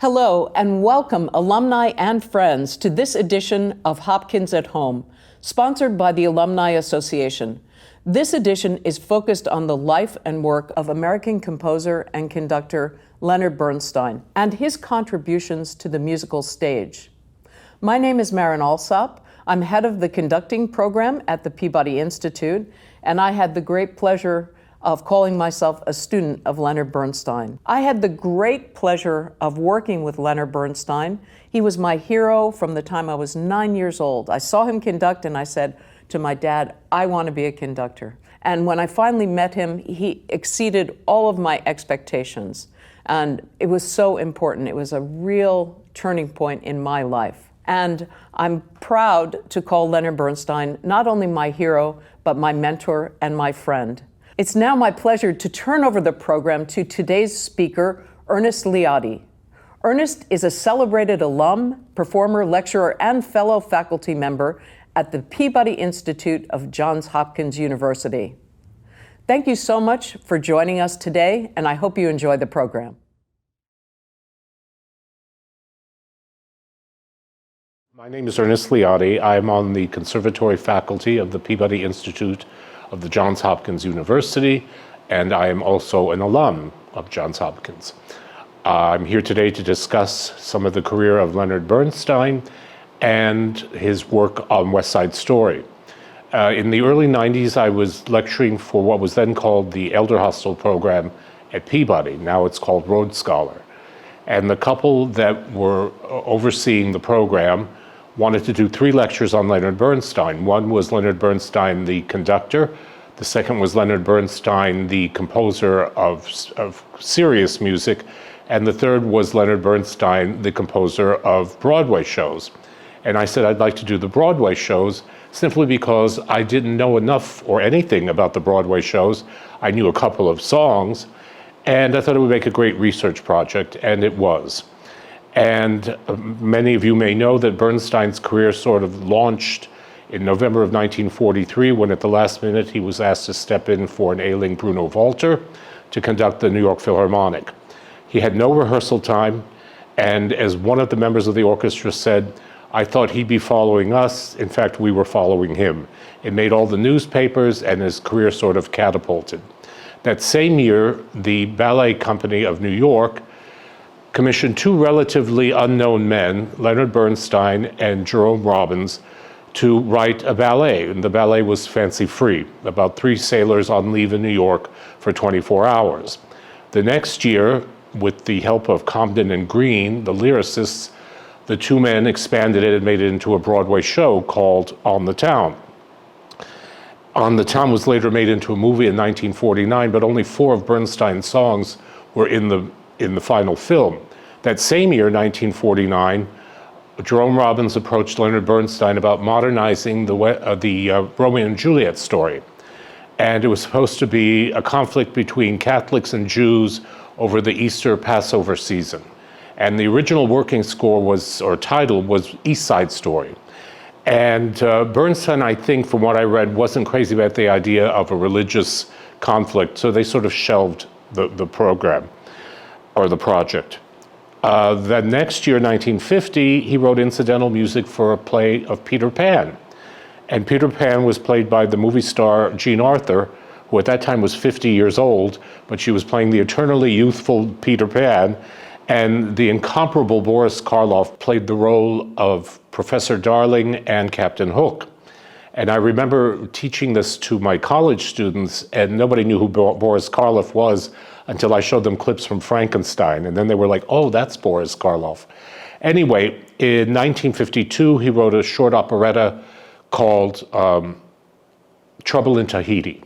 Hello, and welcome, alumni and friends, to this edition of Hopkins at Home, sponsored by the Alumni Association. This edition is focused on the life and work of American composer and conductor Leonard Bernstein and his contributions to the musical stage. My name is Marin Alsop. I'm head of the conducting program at the Peabody Institute, and I had the great pleasure of calling myself a student of Leonard Bernstein. I had the great pleasure of working with Leonard Bernstein. He was my hero from the time I was 9 years old. I saw him conduct and I said to my dad, I want to be a conductor. And when I finally met him, he exceeded all of my expectations. And it was so important. It was a real turning point in my life. And I'm proud to call Leonard Bernstein not only my hero, but my mentor and my friend. It's now my pleasure to turn over the program to today's speaker, Ernest Liotti. Ernest is a celebrated alum, performer, lecturer, and fellow faculty member at the Peabody Institute of Johns Hopkins University. Thank you so much for joining us today, and I hope you enjoy the program. My name is Ernest Liotti. I'm on the conservatory faculty of the Peabody Institute of the Johns Hopkins University, and I am also an alum of Johns Hopkins. I'm here today to discuss some of the career of Leonard Bernstein and his work on West Side Story. In the early 90s, I was lecturing for what was then called the Elder Hostel program at Peabody. Now it's called Rhodes Scholar. And the couple that were overseeing the program wanted to do 3 lectures on Leonard Bernstein. One was Leonard Bernstein, the conductor. The second was Leonard Bernstein, the composer of serious music. And the third was Leonard Bernstein, the composer of Broadway shows. And I said I'd like to do the Broadway shows simply because I didn't know enough or anything about the Broadway shows. I knew a couple of songs, and I thought it would make a great research project, and it was. And many of you may know that Bernstein's career sort of launched in November of 1943, when at the last minute he was asked to step in for an ailing Bruno Walter to conduct the New York Philharmonic. He had no rehearsal time, and as one of the members of the orchestra said, I thought he'd be following us. In fact, we were following him. It made all the newspapers, and his career sort of catapulted. That same year, the Ballet Company of New York commissioned 2 relatively unknown men, Leonard Bernstein and Jerome Robbins, to write a ballet. And the ballet was Fancy Free, about 3 sailors on leave in New York for 24 hours. The next year, with the help of Comden and Green, the lyricists, the 2 men expanded it and made it into a Broadway show called On the Town. On the Town was later made into a movie in 1949, but only 4 of Bernstein's songs were in the final film. That same year, 1949, Jerome Robbins approached Leonard Bernstein about modernizing the Romeo and Juliet story. And it was supposed to be a conflict between Catholics and Jews over the Easter Passover season. And the original working score title was East Side Story. And Bernstein, I think, from what I read, wasn't crazy about the idea of a religious conflict, so they sort of shelved the program, or the project. The next year, 1950, he wrote incidental music for a play of Peter Pan. And Peter Pan was played by the movie star Jean Arthur, who at that time was 50 years old, but she was playing the eternally youthful Peter Pan. And the incomparable Boris Karloff played the role of Professor Darling and Captain Hook. And I remember teaching this to my college students, and nobody knew who Boris Karloff was until I showed them clips from Frankenstein. And then they were like, oh, that's Boris Karloff. Anyway, in 1952, he wrote a short operetta called Trouble in Tahiti.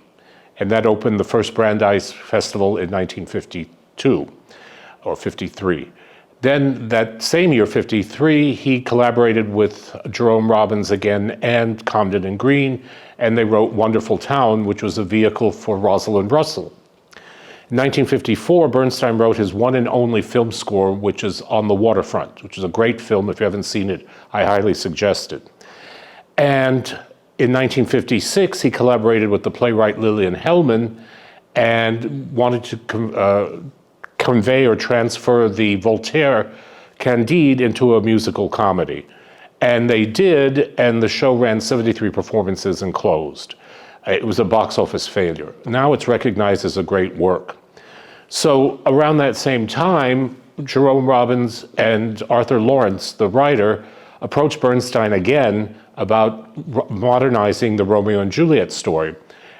And that opened the first Brandeis Festival in 1952, or 53. Then that same year, 53, he collaborated with Jerome Robbins again and Comden and Green, and they wrote Wonderful Town, which was a vehicle for Rosalind Russell. In 1954, Bernstein wrote his one and only film score, which is On the Waterfront, which is a great film. If you haven't seen it, I highly suggest it. And in 1956, he collaborated with the playwright Lillian Hellman and wanted to convey or transfer the Voltaire Candide into a musical comedy. And they did, and the show ran 73 performances and closed. It was a box office failure. Now it's recognized as a great work. So around that same time, Jerome Robbins and Arthur Lawrence, the writer, approached Bernstein again about modernizing the Romeo and Juliet story.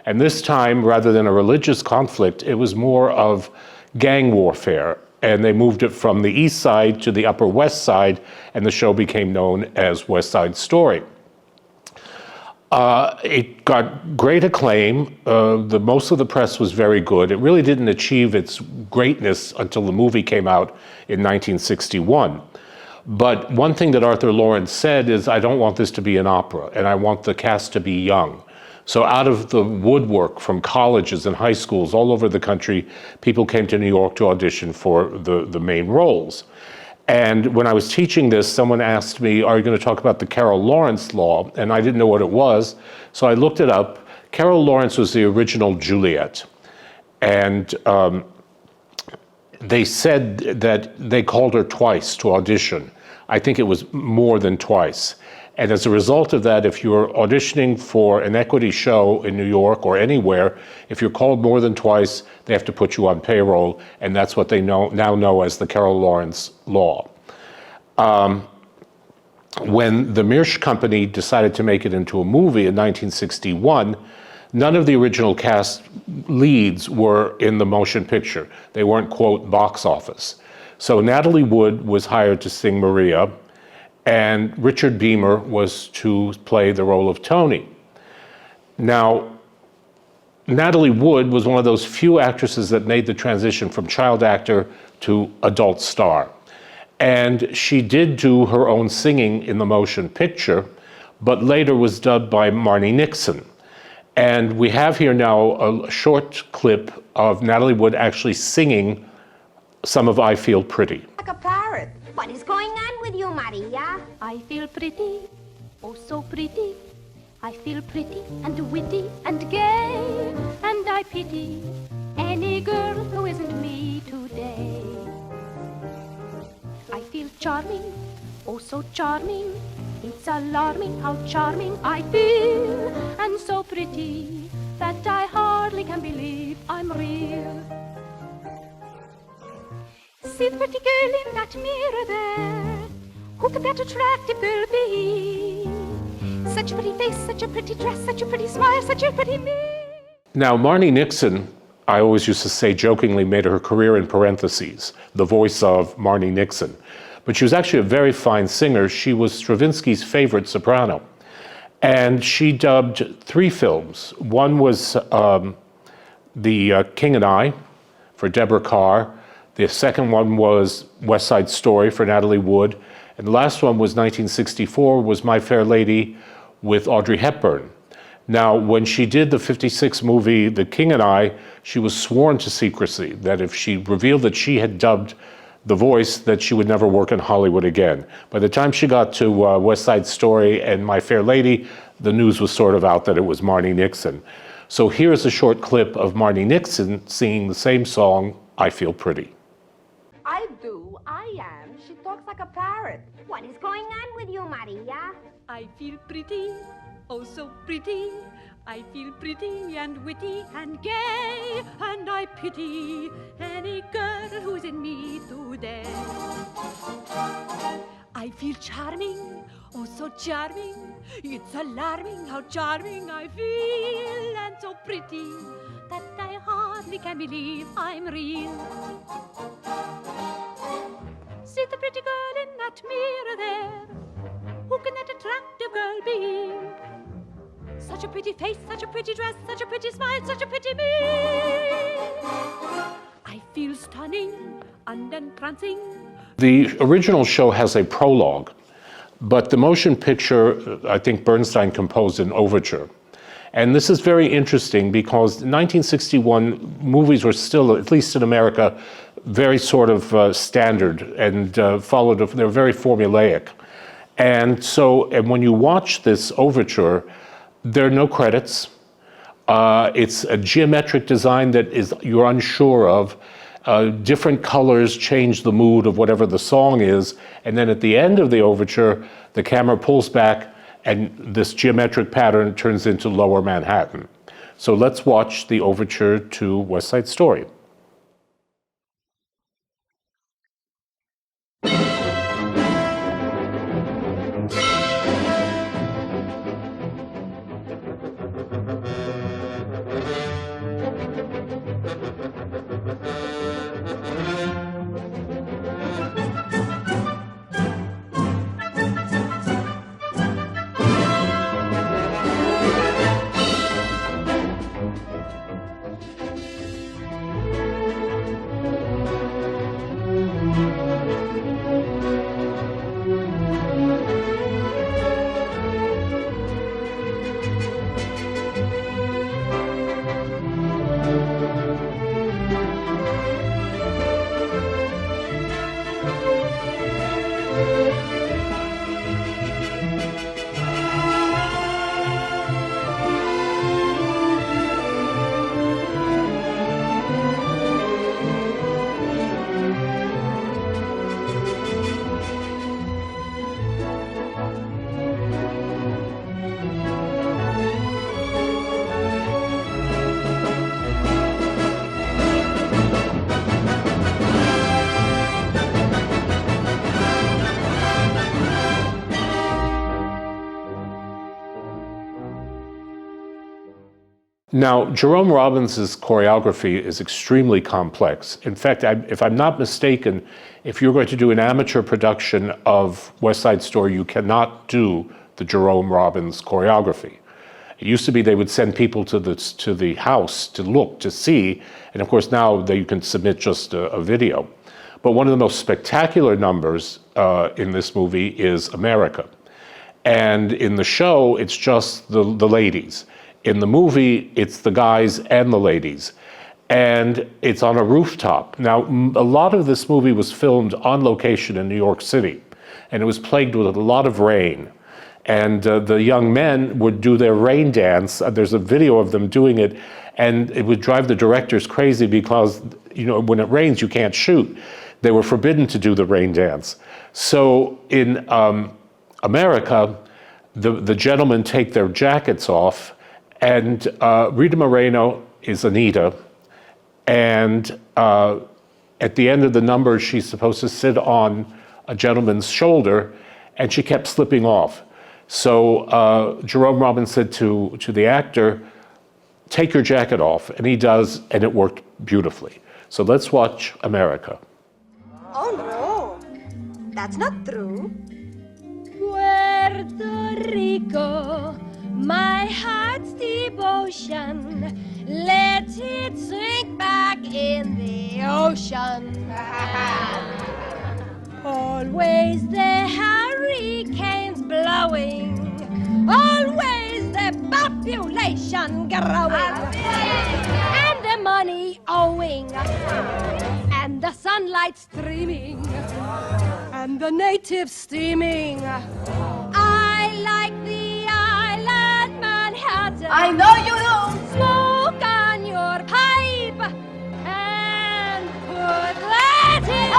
And this time, rather than a religious conflict, it was more of gang warfare. And they moved it from the East Side to the Upper West Side, and the show became known as West Side Story. It got great acclaim. Most of the press was very good. It really didn't achieve its greatness until the movie came out in 1961. But one thing that Arthur Lawrence said is, I don't want this to be an opera, and I want the cast to be young. So out of the woodwork from colleges and high schools all over the country, people came to New York to audition for the main roles. And when I was teaching this, someone asked me, are you going to talk about the Carol Lawrence law? And I didn't know what it was, so I looked it up. Carol Lawrence was the original Juliet. And they said that they called her twice to audition. I think it was more than twice. And as a result of that, if you're auditioning for an equity show in New York or anywhere, if you're called more than twice, they have to put you on payroll, and that's what they now know as the Carol Lawrence law. When the Mirsch Company decided to make it into a movie in 1961, none of the original cast leads were in the motion picture. They weren't, quote, box office. So Natalie Wood was hired to sing Maria, and Richard Beamer was to play the role of Tony. Now, Natalie Wood was one of those few actresses that made the transition from child actor to adult star. And she did do her own singing in the motion picture, but later was dubbed by Marni Nixon. And we have here now a short clip of Natalie Wood actually singing some of I Feel Pretty. Like a parrot. What is going on with you, Maria? I feel pretty, oh so pretty. I feel pretty and witty and gay, and I pity any girl who isn't me today. I feel charming, oh so charming. It's alarming how charming I feel, and so pretty that I hardly can believe I'm real. See the pretty girl in that mirror there. Who could that attractive girl be? Such a pretty face, such a pretty dress, such a pretty smile, such a pretty me. Now, Marni Nixon, I always used to say jokingly, made her career in parentheses, the voice of Marni Nixon. But she was actually a very fine singer. She was Stravinsky's favorite soprano. And she dubbed 3 films. One was The King and I for Deborah Kerr. The second one was West Side Story for Natalie Wood. And the last one was 1964, was My Fair Lady with Audrey Hepburn. Now, when she did the 56 movie, The King and I, she was sworn to secrecy, that if she revealed that she had dubbed the voice, that she would never work in Hollywood again. By the time she got to West Side Story and My Fair Lady, the news was sort of out that it was Marni Nixon. So here's a short clip of Marni Nixon singing the same song, I Feel Pretty. I do, I am. She talks like a parrot. What is going on with you, Maria? I feel pretty, oh so pretty. I feel pretty and witty and gay, and I pity any girl who's in me today. I feel charming, oh so charming. It's alarming how charming I feel, and so pretty that I hardly can believe I'm real. See the pretty girl in that mirror there. Who can that attractive girl be? Such a pretty face, such a pretty dress, such a pretty smile, such a pretty me. I feel stunning and entrancing, The original show has a prologue, but the motion picture, I think Bernstein composed an overture. And this is very interesting because in 1961, movies were still, at least in America, very sort of standard and they were very formulaic. And so, and when you watch this overture, there are no credits. It's a geometric design that you're unsure of. Different colors change the mood of whatever the song is. And then at the end of the overture, the camera pulls back and this geometric pattern turns into Lower Manhattan. So let's watch the overture to West Side Story. Now, Jerome Robbins' choreography is extremely complex. In fact, if I'm not mistaken, if you're going to do an amateur production of West Side Story, you cannot do the Jerome Robbins choreography. It used to be they would send people to the house to look, to see, and of course now you can submit just a video. But one of the most spectacular numbers in this movie is America. And in the show, it's just the ladies. In the movie, it's the guys and the ladies. And it's on a rooftop. Now, a lot of this movie was filmed on location in New York City. And it was plagued with a lot of rain. And the young men would do their rain dance. There's a video of them doing it. And it would drive the directors crazy because, you know, when it rains, you can't shoot. They were forbidden to do the rain dance. So in America, the gentlemen take their jackets off. And Rita Moreno is Anita, and at the end of the number, she's supposed to sit on a gentleman's shoulder, and she kept slipping off. So Jerome Robbins said to the actor, take your jacket off, and he does, and it worked beautifully. So let's watch America. Oh no, that's not true. Puerto Rico, my heart's devotion, let it sink back in the ocean. Always the hurricanes blowing, always the population growing, and the money owing, and the sunlight streaming, and the natives steaming. I like the island Manhattan. I know you do. Smoke on your pipe and put that in.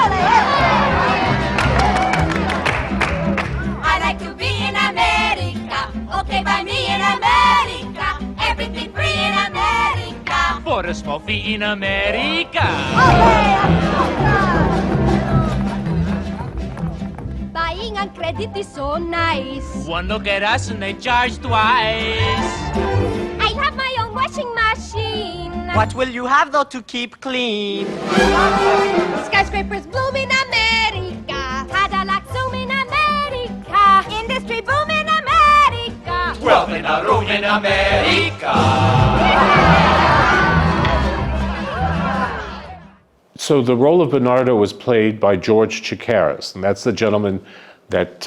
I like to be in America. Okay, by me in America. Everything free in America. For a small fee in America. Buying on credit is so nice. One look at us and they charge twice. I have my own washing machine. What will you have though to keep clean? Skyscrapers bloom in America. Cadillac zoom in America. Industry boom in America. Wealth in a room in America. So the role of Bernardo was played by George Chakiris, and that's the gentleman that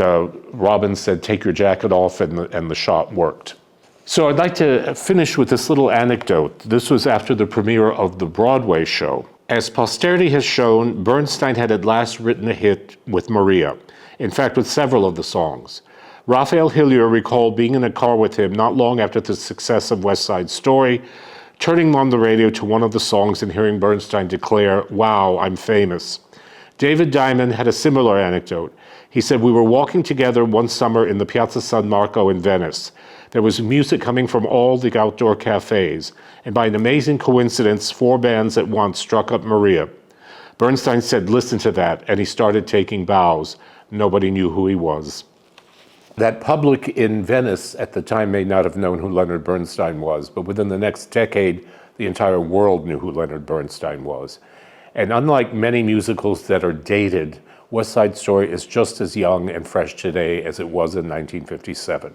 Robin said, "Take your jacket off," and the shot worked. So I'd like to finish with this little anecdote. This was after the premiere of the Broadway show. As posterity has shown, Bernstein had at last written a hit with Maria, in fact with several of the songs. Raphael Hillier recalled being in a car with him not long after the success of West Side Story, turning on the radio to one of the songs and hearing Bernstein declare, "Wow, I'm famous." David Diamond had a similar anecdote. He said, "We were walking together one summer in the Piazza San Marco in Venice. There was music coming from all the outdoor cafes, and by an amazing coincidence, 4 bands at once struck up Maria. Bernstein said, 'Listen to that,' and he started taking bows. Nobody knew who he was." That public in Venice at the time may not have known who Leonard Bernstein was, but within the next decade, the entire world knew who Leonard Bernstein was. And unlike many musicals that are dated, West Side Story is just as young and fresh today as it was in 1957.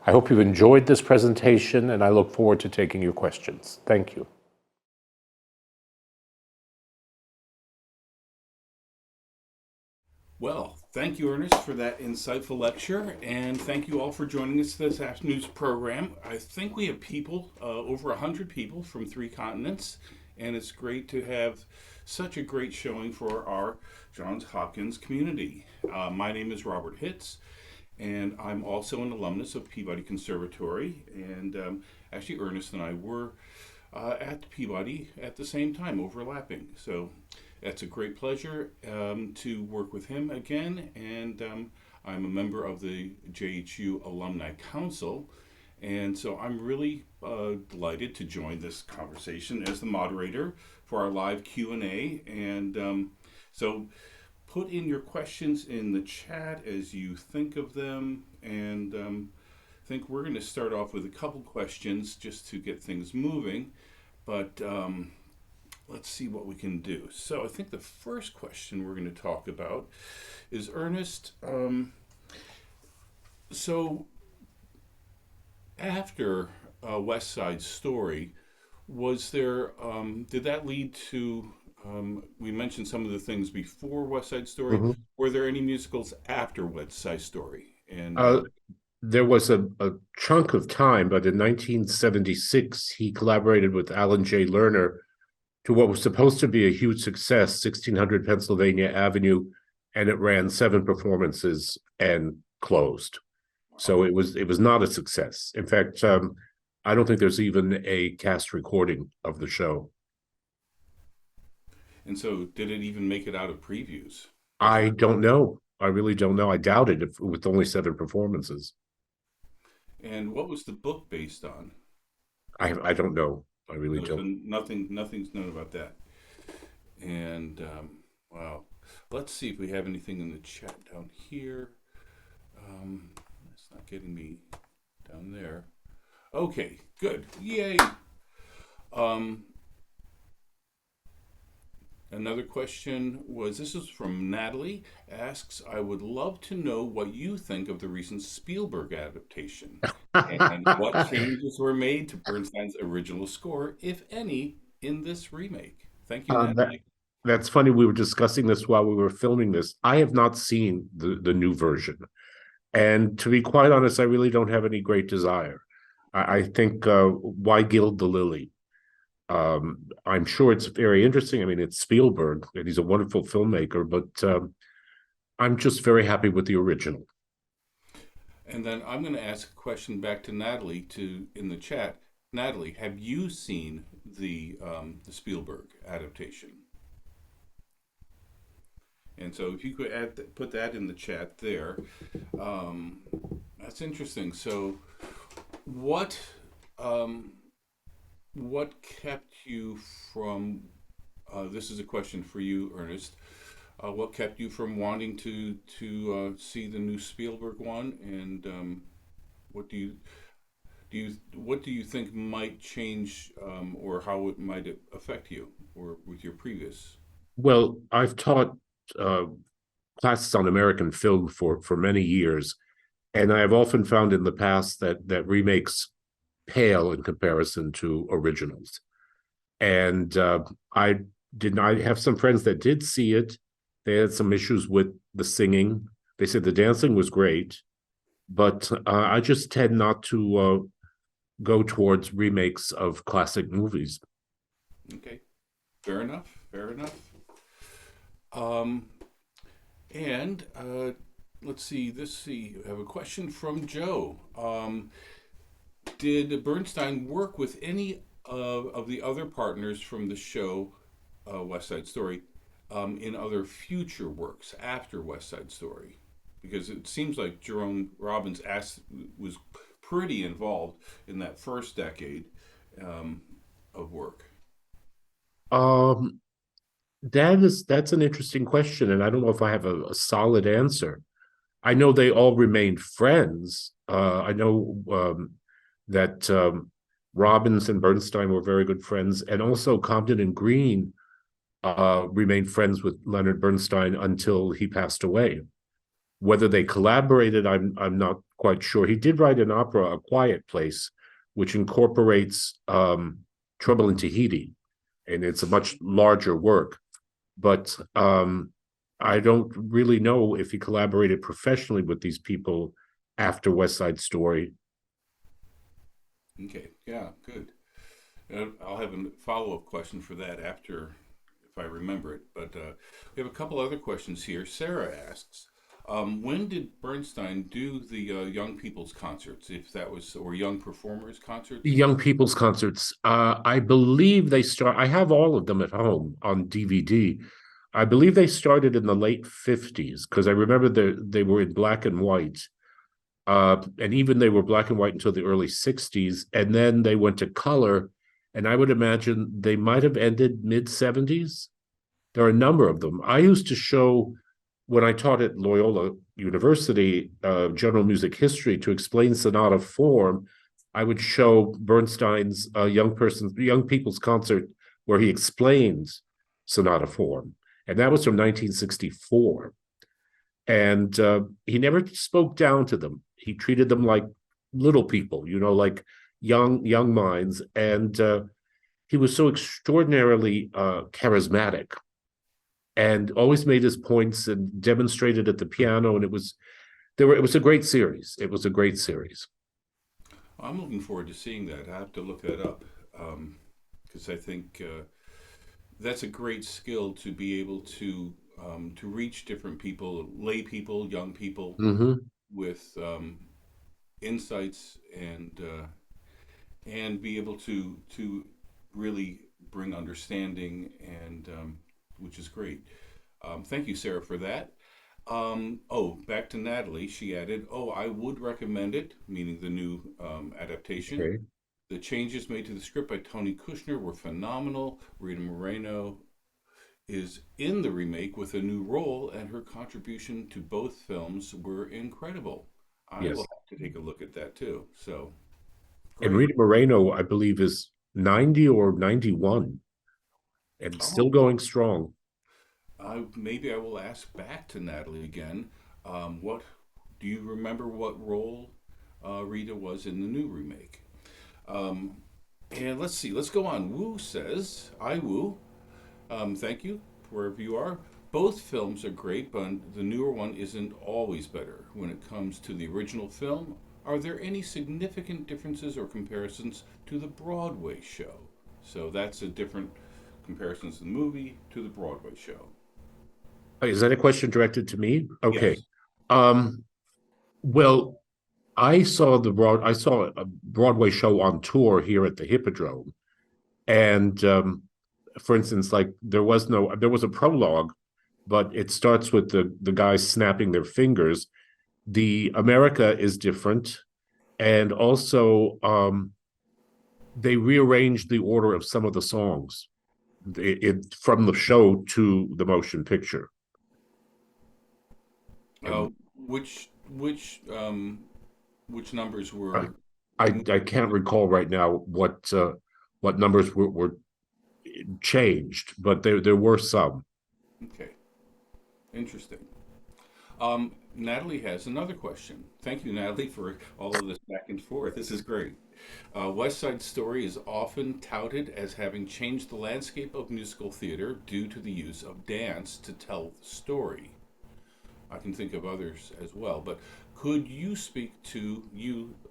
I hope you've enjoyed this presentation, and I look forward to taking your questions. Thank you. Well, thank you, Ernest, for that insightful lecture, and thank you all for joining us this afternoon's program. I think we have people, over 100 people from 3 continents, and it's great to have such a great showing for our Johns Hopkins community. My name is Robert Hitz, and I'm also an alumnus of Peabody Conservatory, and actually Ernest and I were at Peabody at the same time, overlapping. So it's a great pleasure to work with him again, and I'm a member of the JHU Alumni Council, and so I'm really delighted to join this conversation as the moderator for our live Q&A, and so put in your questions in the chat as you think of them, and I think we're going to start off with a couple questions just to get things moving, but let's see what we can do. So I think the first question we're going to talk about is, Ernest, so after West Side Story, was there, did that lead to, we mentioned some of the things before West Side Story, were there any musicals after West Side Story? And there was a chunk of time, but in 1976, he collaborated with Alan J. Lerner to what was supposed to be a huge success, 1600 Pennsylvania Avenue, and it ran 7 performances and closed. So it was not a success. In fact, I don't think there's even a cast recording of the show. And so did it even make it out of previews? I don't know. I really don't know. I doubt it with only 7 performances. And what was the book based on? I don't know. I really don't. Nothing's known about that. And wow, let's see if we have anything in the chat down here. It's not getting me down there. Okay, good. Yay. Another question was, this is from Natalie, asks, "I would love to know what you think of the recent Spielberg adaptation and what changes were made to Bernstein's original score, if any, in this remake." Thank you, Natalie. That's funny. We were discussing this while we were filming this. I have not seen the new version. And to be quite honest, I really don't have any great desire. I think, why gild the lily? I'm sure it's very interesting. I mean, it's Spielberg, and he's a wonderful filmmaker, but I'm just very happy with the original. And then I'm going to ask a question back to Natalie in the chat. Natalie, have you seen the Spielberg adaptation? And so if you could put that in the chat there, that's interesting. So what kept you from, this is a question for you, Ernest, what kept you from wanting to see the new Spielberg one, and what do you think might change, or how it might affect you, or with your previous? Well, I've taught classes on American film for many years, and I have often found in the past that remakes pale in comparison to originals. And I did not. I have some friends that did see it. They had some issues with the singing. They said the dancing was great, but I just tend not to go towards remakes of classic movies. Okay, fair enough. Fair enough. Um, and let's see. I have a question from Joe. Did Bernstein work with any of the other partners from the show West Side Story in other future works after West Side Story? Because it seems like Jerome Robbins was pretty involved in that first decade of work. Um, that's an interesting question, and I don't know if I have a solid answer. I know they all remained friends. I know that Robbins and Bernstein were very good friends, and also Compton and Green remained friends with Leonard Bernstein until he passed away. Whether they collaborated, I'm not quite sure. He did write an opera, A Quiet Place, which incorporates Trouble in Tahiti, and it's a much larger work. But I don't really know if he collaborated professionally with these people after West Side Story. Okay, yeah, good. I'll have a follow-up question for that after, if I remember it. But we have a couple other questions here. Sarah asks, when did Bernstein do the young people's concerts, if that was, or young performers concerts? The Young People's Concerts, I believe they start. I have all of them at home on DVD. I believe they started in the late 50s because I remember they were in black and white. And even they were black and white until the early 60s. And then they went to color. And I would imagine they might have ended mid 70s. There are a number of them. I used to show, when I taught at Loyola University, general music history, to explain sonata form, I would show Bernstein's young people's concert where he explains sonata form. And that was from 1964. And he never spoke down to them. He treated them like little people, like young minds. And he was so extraordinarily charismatic and always made his points and demonstrated at the piano. And it was a great series. It was a great series. I'm looking forward to seeing that. I have to look that up because I think that's a great skill to be able to reach different people, lay people, young people, with insights and be able to really bring understanding and which is great. Thank you, Sarah, for that. Back to Natalie. She added, I would recommend it, meaning the new adaptation. Okay. The changes made to the script by Tony Kushner were phenomenal. Rita Moreno is in the remake with a new role, and her contribution to both films were incredible. I Yes. will have to take a look at that too. So, And great. Rita Moreno, I believe, is 90 or 91 and still going strong. Maybe I will ask back to Natalie again. What do you remember? What role Rita was in the new remake? And let's see. Let's go on. Wu says, "I Wu. Thank you wherever you are. Both films are great, but the newer one isn't always better. When it comes to the original film, are there any significant differences or comparisons to the Broadway show?" So that's a different comparisons to the movie to the Broadway show. Is that a question directed to me? Okay. Yes. Well, I saw a Broadway show on tour here at the Hippodrome, and for instance, like there was a prologue, but it starts with the guys snapping their fingers. The America is different, and also they rearranged the order of some of the songs from the show to the motion picture. Which numbers were? I can't recall right now what numbers were changed, but there were some. Okay, interesting. Natalie has another question. Thank you, Natalie, for all of this back and forth. This is great. West Side Story is often touted as having changed the landscape of musical theater due to the use of dance to tell the story. I can think of others as well, but could you speak to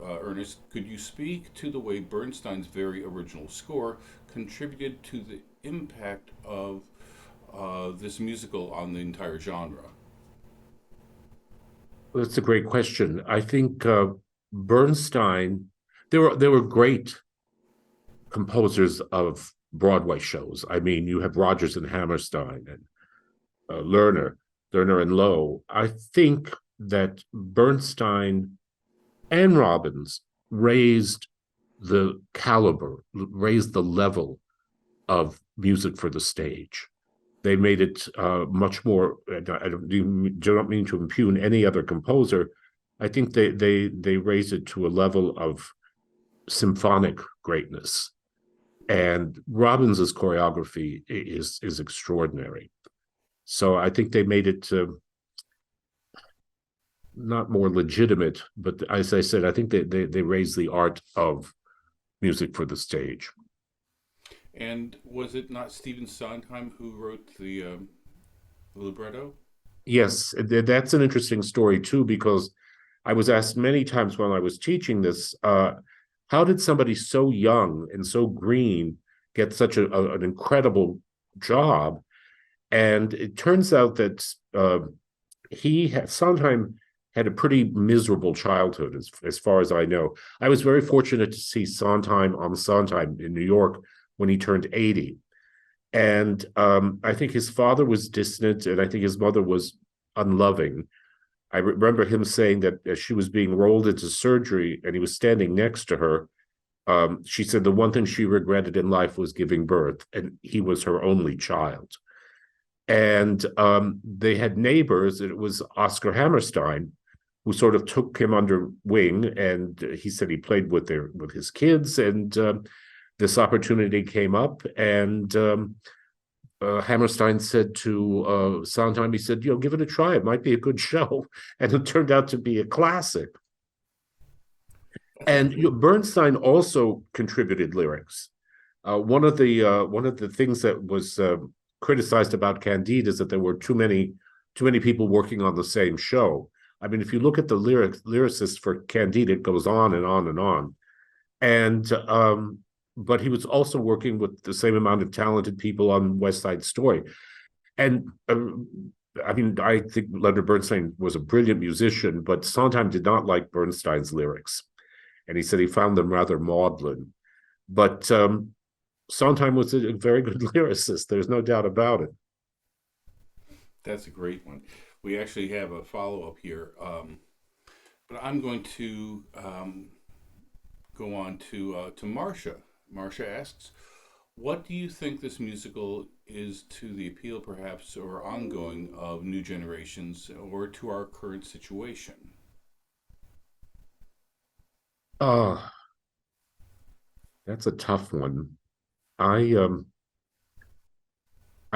Ernest? Could you speak to the way Bernstein's very original score contributed to the impact of this musical on the entire genre? Well, that's a great question. I think Bernstein, there were great composers of Broadway shows. I mean, you have Rodgers and Hammerstein and Lerner and Lowe. I think that Bernstein and Robbins raised the caliber, raised the level of music for the stage. They made it much more. I don't mean to impugn any other composer. I think they raised it to a level of symphonic greatness. And Robbins's choreography is extraordinary. So I think they made it not more legitimate, but as I said, I think they raised the art of music for the stage. And was it not Stephen Sondheim who wrote the libretto? Yes, that's an interesting story too, because I was asked many times when I was teaching this, how did somebody so young and so green get such an incredible job? And it turns out that Sondheim had a pretty miserable childhood, as far as I know. I was very fortunate to see Sondheim on Sondheim in New York when he turned 80. And I think his father was distant, and I think his mother was unloving. I remember him saying that as she was being rolled into surgery and he was standing next to her, she said the one thing she regretted in life was giving birth, and he was her only child. And they had neighbors. It was Oscar Hammerstein who sort of took him under wing, and he said he played with his kids, and this opportunity came up, and Hammerstein said to Sondheim, he said, give it a try. It might be a good show. And it turned out to be a classic. And Bernstein also contributed lyrics. One of the things that was criticized about Candide is that there were too many people working on the same show. I mean, if you look at the lyricists for Candide, it goes on and on and on. And but he was also working with the same amount of talented people on West Side Story. And I mean, I think Leonard Bernstein was a brilliant musician, but Sondheim did not like Bernstein's lyrics. And he said he found them rather maudlin. But Sondheim was a very good lyricist. There's no doubt about it. That's a great one. We actually have a follow-up here. But I'm going to go on to Marcia. Marcia asks, what do you think this musical is to the appeal, perhaps, or ongoing of new generations, or to our current situation? That's a tough one. I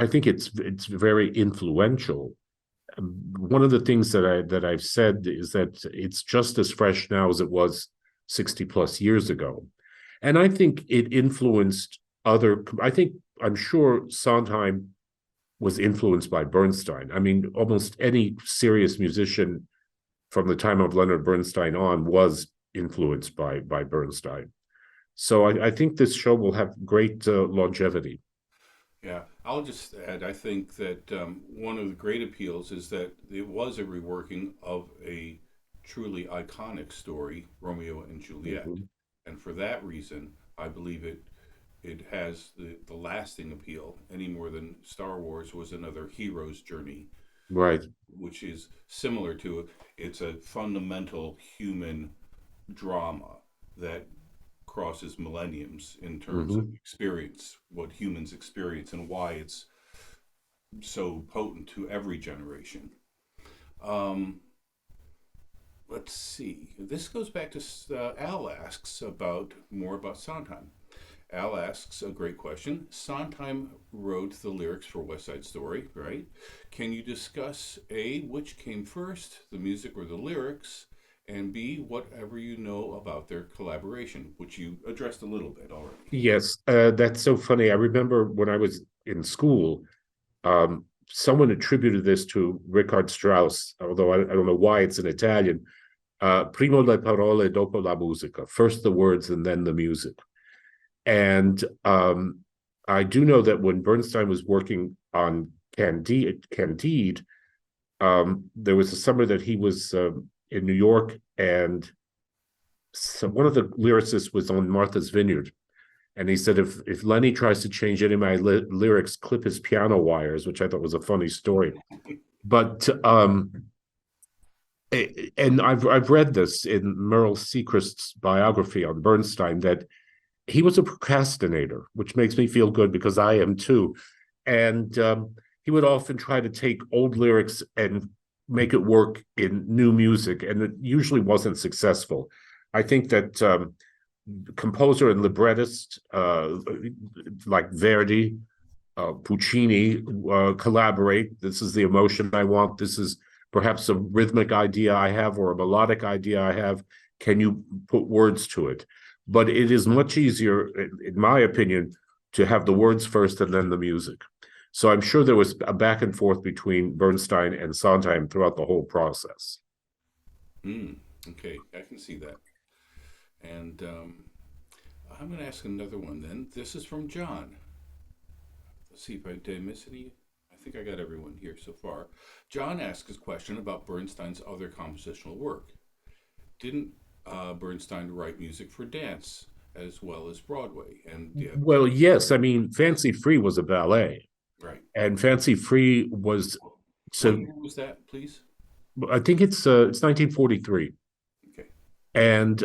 think it's very influential. One of the things that I've said is that it's just as fresh now as it was 60 plus years ago. And I think it influenced I'm sure Sondheim was influenced by Bernstein. I mean, almost any serious musician from the time of Leonard Bernstein on was influenced by Bernstein. So I think this show will have great longevity. Yeah, I'll just add, I think that one of the great appeals is that it was a reworking of a truly iconic story, Romeo and Juliet. Mm-hmm. And for that reason, I believe it has the lasting appeal any more than Star Wars was another hero's journey. Right. Which is similar to it's a fundamental human drama that crosses millenniums in terms of experience, what humans experience and why it's so potent to every generation. Let's see. This goes back to Al asks more about Sondheim. Al asks a great question. Sondheim wrote the lyrics for West Side Story, right? Can you discuss A, which came first, the music or the lyrics, and B, whatever you know about their collaboration, which you addressed a little bit already? Yes, that's so funny. I remember when I was in school, someone attributed this to Richard Strauss, although I don't know why it's in Italian. Primo le parole, dopo la musica. First the words and then the music. And I do know that when Bernstein was working on Candide, there was a summer that he was in New York, and so one of the lyricists was on Martha's Vineyard. And he said, if Lenny tries to change any of my lyrics, clip his piano wires, which I thought was a funny story. But and I've read this in Merle Seacrest's biography on Bernstein, that he was a procrastinator, which makes me feel good because I am too. And he would often try to take old lyrics and make it work in new music, and it usually wasn't successful. I think that composer and librettist like Verdi, Puccini collaborate. This is the emotion I want. This is perhaps a rhythmic idea I have or a melodic idea I have. Can you put words to it? But it is much easier, in my opinion, to have the words first and then the music. So I'm sure there was a back and forth between Bernstein and Sondheim throughout the whole process. Okay, I can see that. And I'm going to ask another one then. This is from John. Let's see if did I miss any. I think I got everyone here so far. John asks a question about Bernstein's other compositional work. Didn't Bernstein write music for dance as well as Broadway? And well, yes. I mean, Fancy Free was a ballet, right? And Fancy Free was so. What year was that, please? I think it's 1943. Okay. And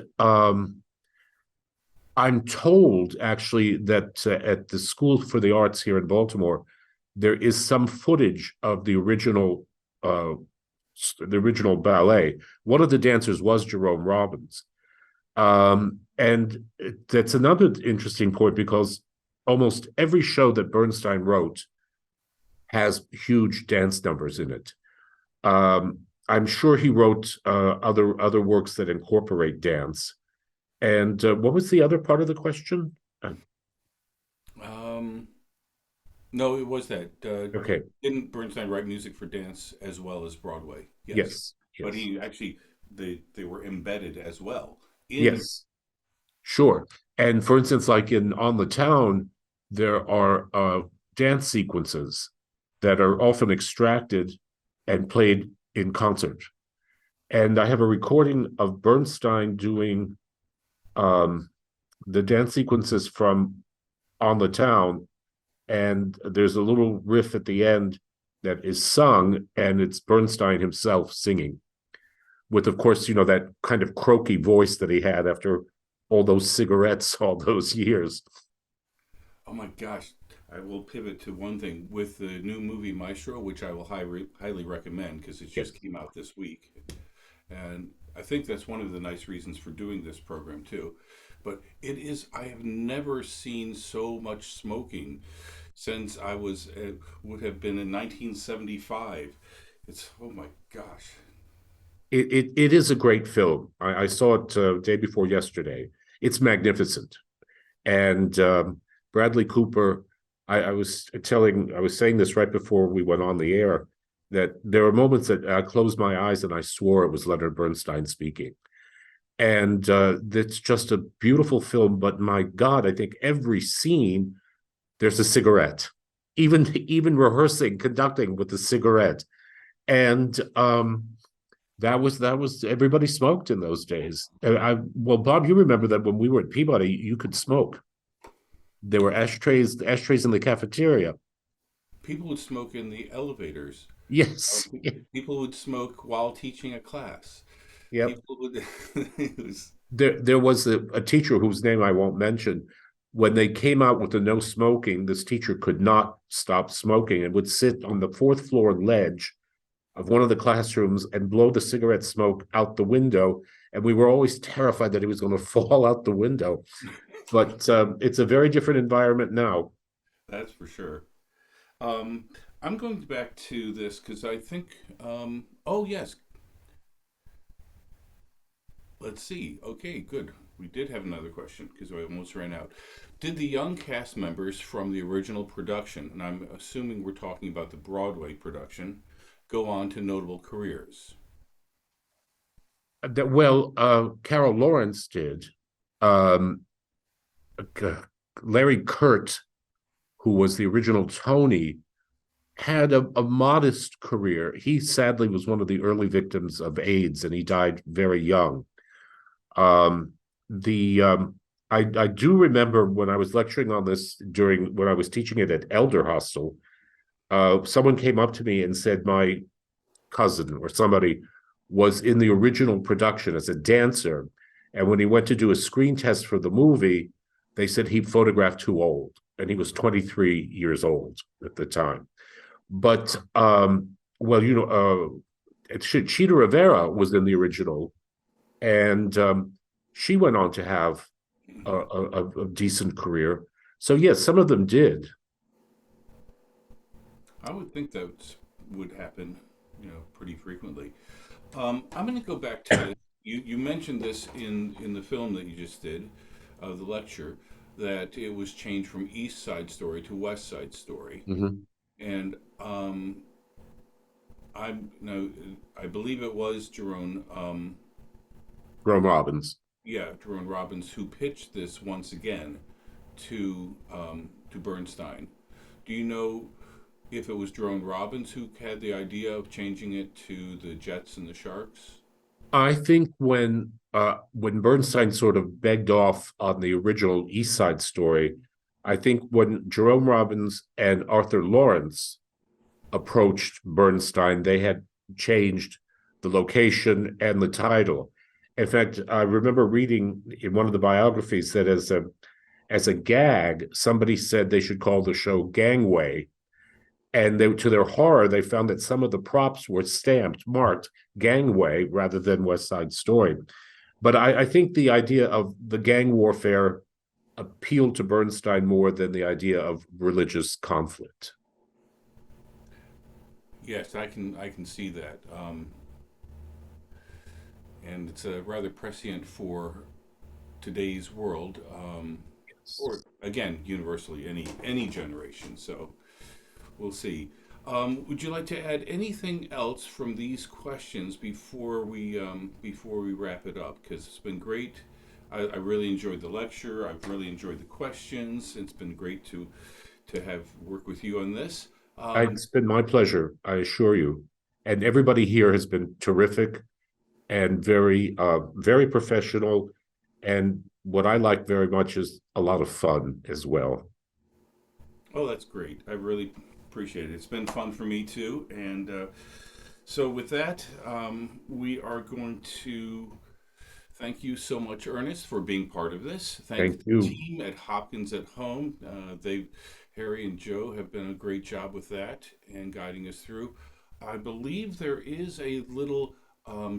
I'm told actually that at the School for the Arts here in Baltimore, there is some footage of the original ballet. One of the dancers was Jerome Robbins. And that's another interesting point, because almost every show that Bernstein wrote has huge dance numbers in it. I'm sure he wrote other works that incorporate dance. And what was the other part of the question? No, it was that. Okay. Didn't Bernstein write music for dance as well as Broadway? Yes. But he actually, they were embedded as well. Yes, sure. And for instance, like in On the Town, there are dance sequences that are often extracted and played in concert. And I have a recording of Bernstein doing the dance sequences from On the Town, and there's a little riff at the end that is sung, and it's Bernstein himself singing, with, of course, that kind of croaky voice that he had after all those cigarettes all those years. Oh my gosh. I will pivot to one thing with the new movie Maestro, which I will highly recommend because it just came out this week. And I think that's one of the nice reasons for doing this program too. But I have never seen so much smoking since I would have been in 1975. It's, oh my gosh. It is a great film. I saw it day before yesterday. It's magnificent. And Bradley Cooper, I was saying this right before we went on the air, that there were moments that I closed my eyes and I swore it was Leonard Bernstein speaking. And it's just a beautiful film, but my God, I think every scene, there's a cigarette, even rehearsing, conducting with the cigarette. And that was everybody smoked in those days. Well, Bob, you remember that when we were at Peabody, you could smoke. There were ashtrays in the cafeteria. People would smoke in the elevators. Yes. People would smoke while teaching a class. Yep. There was a teacher whose name I won't mention. When they came out with the no smoking, this teacher could not stop smoking and would sit on the fourth floor ledge of one of the classrooms and blow the cigarette smoke out the window. And we were always terrified that he was going to fall out the window. But it's a very different environment now. That's for sure. I'm going back to this because I think, oh, yes, let's see. Okay, good. We did have another question because I almost ran out. Did the young cast members from the original production, and I'm assuming we're talking about the Broadway production, go on to notable careers? Carol Lawrence did. Um, Larry Kurt, who was the original Tony, had a modest career. He sadly was one of the early victims of AIDS, and he died very young. The I do remember when I was lecturing on this when I was teaching it at Elder Hostel, someone came up to me and said my cousin or somebody was in the original production as a dancer, and when he went to do a screen test for the movie, they said he photographed too old, and he was 23 years old at the time. But Chita Rivera was in the original, and she went on to have a decent career. So yes, some of them did. I would think that would happen, pretty frequently. I'm going to go back to this. You mentioned this in the film that you just did, the lecture, that it was changed from East Side Story to West Side Story. Mm-hmm. And I believe it was Jerome Robbins. Yeah, Jerome Robbins, who pitched this once again to Bernstein. Do you know if it was Jerome Robbins who had the idea of changing it to the Jets and the Sharks? I think when Bernstein sort of begged off on the original East Side Story, I think when Jerome Robbins and Arthur Lawrence approached Bernstein, they had changed the location and the title. In fact, I remember reading in one of the biographies that as a gag, somebody said they should call the show Gangway. And to their horror, they found that some of the props were marked Gangway rather than West Side Story. But I think the idea of the gang warfare appealed to Bernstein more than the idea of religious conflict. Yes, I can see that. And it's rather prescient for today's world, Yes. or again, universally, any generation. So we'll see. Would you like to add anything else from these questions before we wrap it up? Because it's been great. I really enjoyed the lecture. I've really enjoyed the questions. It's been great to have work with you on this. It's been my pleasure, I assure you. And everybody here has been terrific and very, very professional. And what I like very much is a lot of fun as well. Oh, that's great. I really appreciate it. It's been fun for me too. And so with that, we are going to thank you so much, Ernest, for being part of this. Thank The you. team at Hopkins at Home. Harry and Joe have done a great job with that and guiding us through. I believe there is a little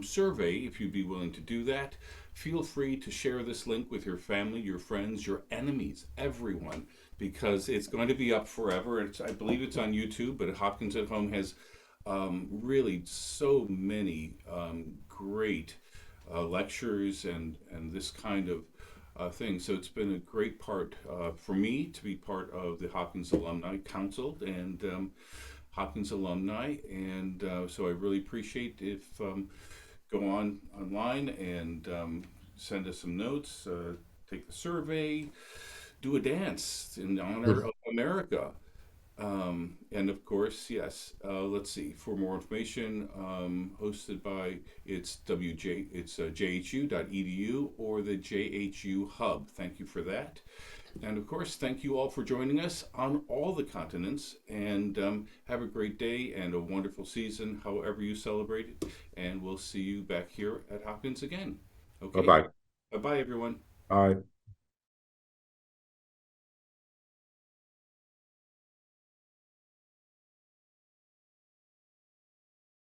survey, if you'd be willing to do that. Feel free to share this link with your family, your friends, your enemies, everyone, because it's going to be up forever. I believe it's on YouTube, but Hopkins at Home has really so many great lectures and this kind of thing. So it's been a great part for me to be part of the Hopkins Alumni Council and Hopkins alumni, and so I really appreciate if go online and send us some notes, take the survey, do a dance in honor of America, and of course, yes. Let's see. For more information, hosted by it's jhu.edu or the JHU Hub. Thank you for that. And of course, thank you all for joining us on all the continents. And have a great day and a wonderful season, however you celebrate it. And we'll see you back here at Hopkins again. Okay. Bye-bye. Bye-bye, everyone. Bye.